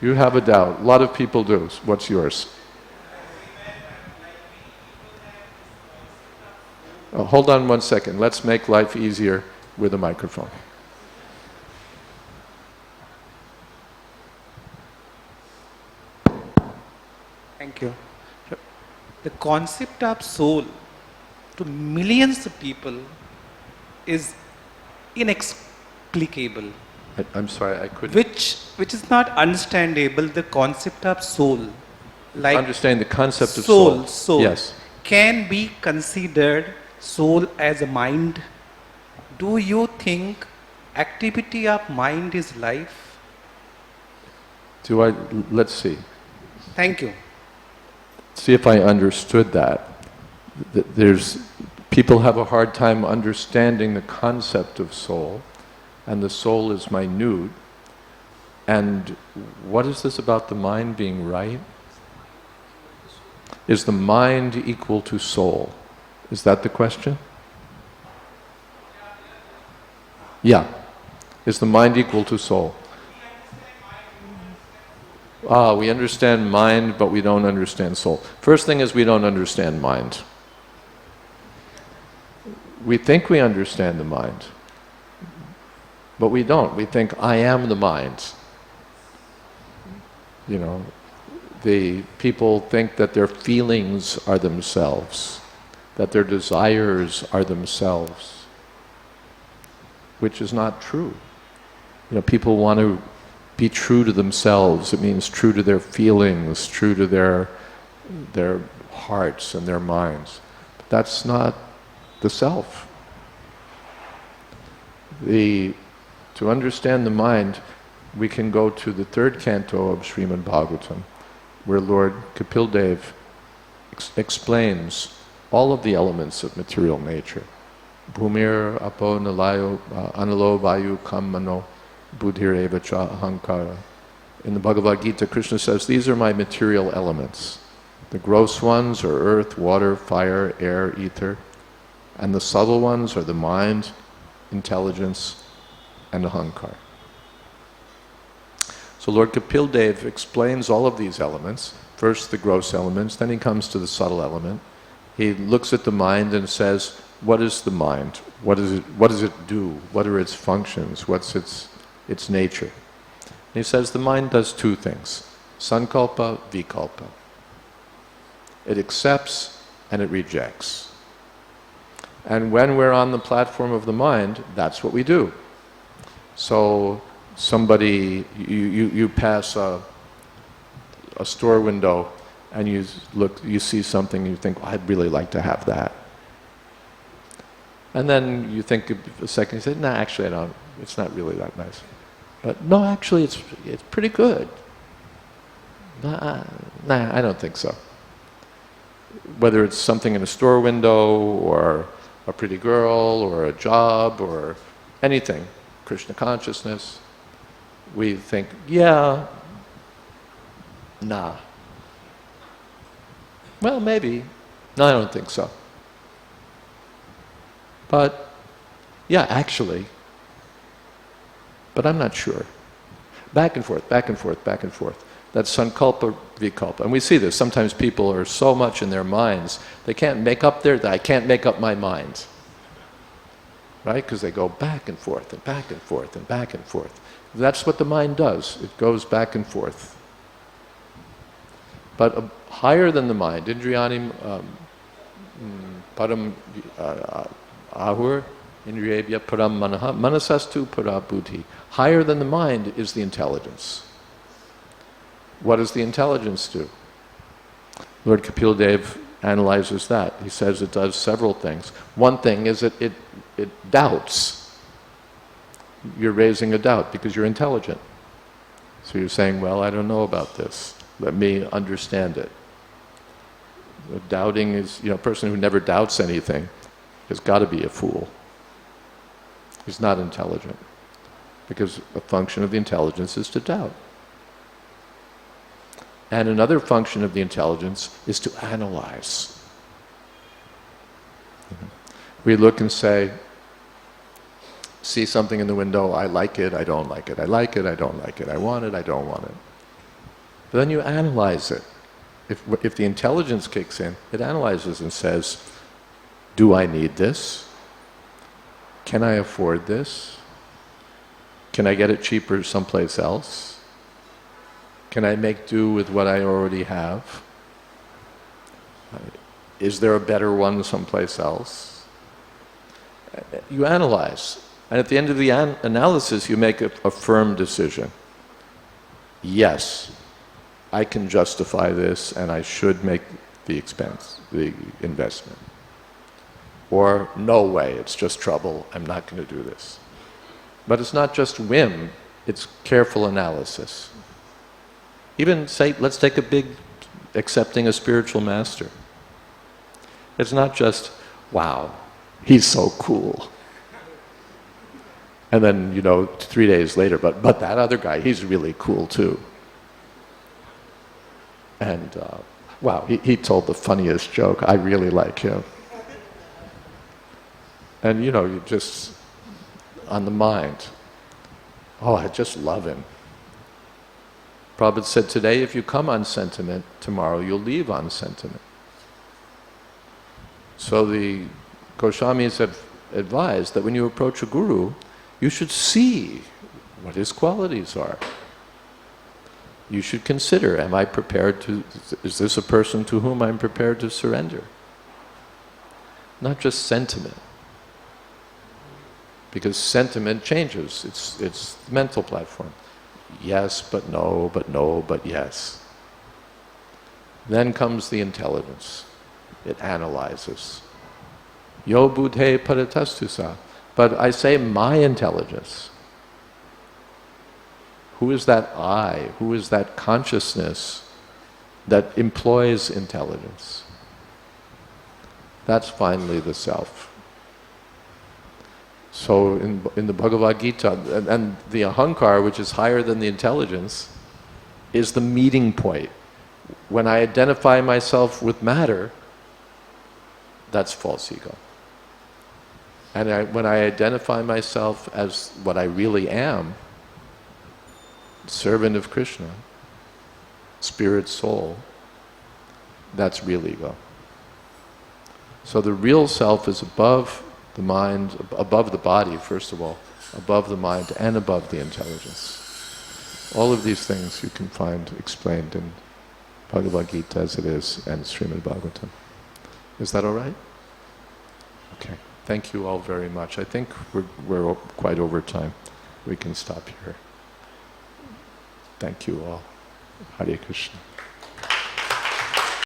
You have a doubt. A lot of people do. What's yours? Hold on 1 second. Let's make life easier with a microphone. Thank you. The concept of soul to millions of people is inexplicable. I'm sorry, I couldn't... Which is not understandable, the concept of soul. Like understand the concept of soul. Soul. Yes. Can be considered soul as a mind. Do you think activity of mind is life? Let's see. Thank you. See if I understood that. People have a hard time understanding the concept of soul, and the soul is minute. And what is this about the mind being right? Is the mind equal to soul? Is that the question? Yeah. Is the mind equal to soul? We understand mind, but we don't understand soul. First thing is we don't understand mind. We think we understand the mind, but we don't. We think, I am the mind. The people think that their feelings are themselves, that their desires are themselves, which is not true. People want to be true to themselves. It means true to their feelings, true to their hearts and their minds. But that's not the self. To understand the mind, we can go to the third canto of Srimad Bhagavatam, where Lord Kapildev explains all of the elements of material nature. Bhumir, apo, nalayo, analo, vayu, kammano, buddhir, evacha, ahankara. In the Bhagavad Gita, Krishna says, these are my material elements. The gross ones are earth, water, fire, air, ether. And the subtle ones are the mind, intelligence, and ahankara. So Lord Kapildev explains all of these elements. First the gross elements, then he comes to the subtle element. He looks at the mind and says, what is the mind? What does it do? What are its functions? What's its nature? And he says the mind does two things, sankalpa, vikalpa. It accepts and it rejects. And when we're on the platform of the mind, that's what we do. So somebody, you pass a store window and you see something, you think, I'd really like to have that. And then you think a second, you say, nah, actually I don't, it's not really that nice. But no, actually it's pretty good. Nah, I don't think so. Whether it's something in a store window, or a pretty girl, or a job, or anything, Krishna consciousness, we think, yeah, nah. Well, maybe. No, I don't think so. But, yeah, actually. But I'm not sure. Back and forth, back and forth, back and forth. That's sankalpa, vikalpa. And we see this. Sometimes people are so much in their minds, they can't make up I can't make up my mind. Right? Because they go back and forth and back and forth and back and forth. That's what the mind does. It goes back and forth. But higher than the mind, indriyani param ahur, indriyebhya param manaha, manasastu para buddhi. Higher than the mind is the intelligence. What does the intelligence do? Lord Kapildev analyzes that. He says it does several things. One thing is that it doubts. You're raising a doubt because you're intelligent. So you're saying, well, I don't know about this. Let me understand it. Doubting is, a person who never doubts anything has got to be a fool. He's not intelligent. Because a function of the intelligence is to doubt. And another function of the intelligence is to analyze. We look and say, see something in the window, I like it, I don't like it, I like it, I don't like it, I want it, I don't want it. But then you analyze it. If the intelligence kicks in, it analyzes and says, do I need this? Can I afford this? Can I get it cheaper someplace else? Can I make do with what I already have? Is there a better one someplace else? You analyze. And at the end of the analysis, you make a firm decision. Yes, I can justify this and I should make the investment. Or, no way, it's just trouble, I'm not going to do this. But it's not just whim, it's careful analysis. Even say, let's take accepting a spiritual master. It's not just, wow, he's so cool. And then, 3 days later, but that other guy, he's really cool too. And, wow, he told the funniest joke, I really like him. And, you just, on the mind, oh, I just love him. Prabhupada said, today if you come on sentiment, tomorrow you'll leave on sentiment. So the Goswamis have advised that when you approach a guru, you should see what his qualities are. You should consider, am I prepared to, is this a person to whom I'm prepared to surrender? Not just sentiment. Because sentiment changes, it's the mental platform. yes, but no, but no, but yes. Then comes the intelligence. It analyzes. Yo buddhe paratastusa. But I say my intelligence. Who is that I? Who is that consciousness that employs intelligence? That's finally the self. So in the Bhagavad Gita, and the ahankar, which is higher than the intelligence, is the meeting point. When I identify myself with matter, that's false ego. And when I identify myself as what I really am, servant of Krishna, spirit soul, that's real ego. So the real self is above the mind, above the body, first of all, above the mind and above the intelligence. All of these things you can find explained in Bhagavad Gita as it is and Srimad Bhagavatam. Is that all right? Okay. Thank you all very much. I think we're quite over time. We can stop here. Thank you all. Hare Krishna.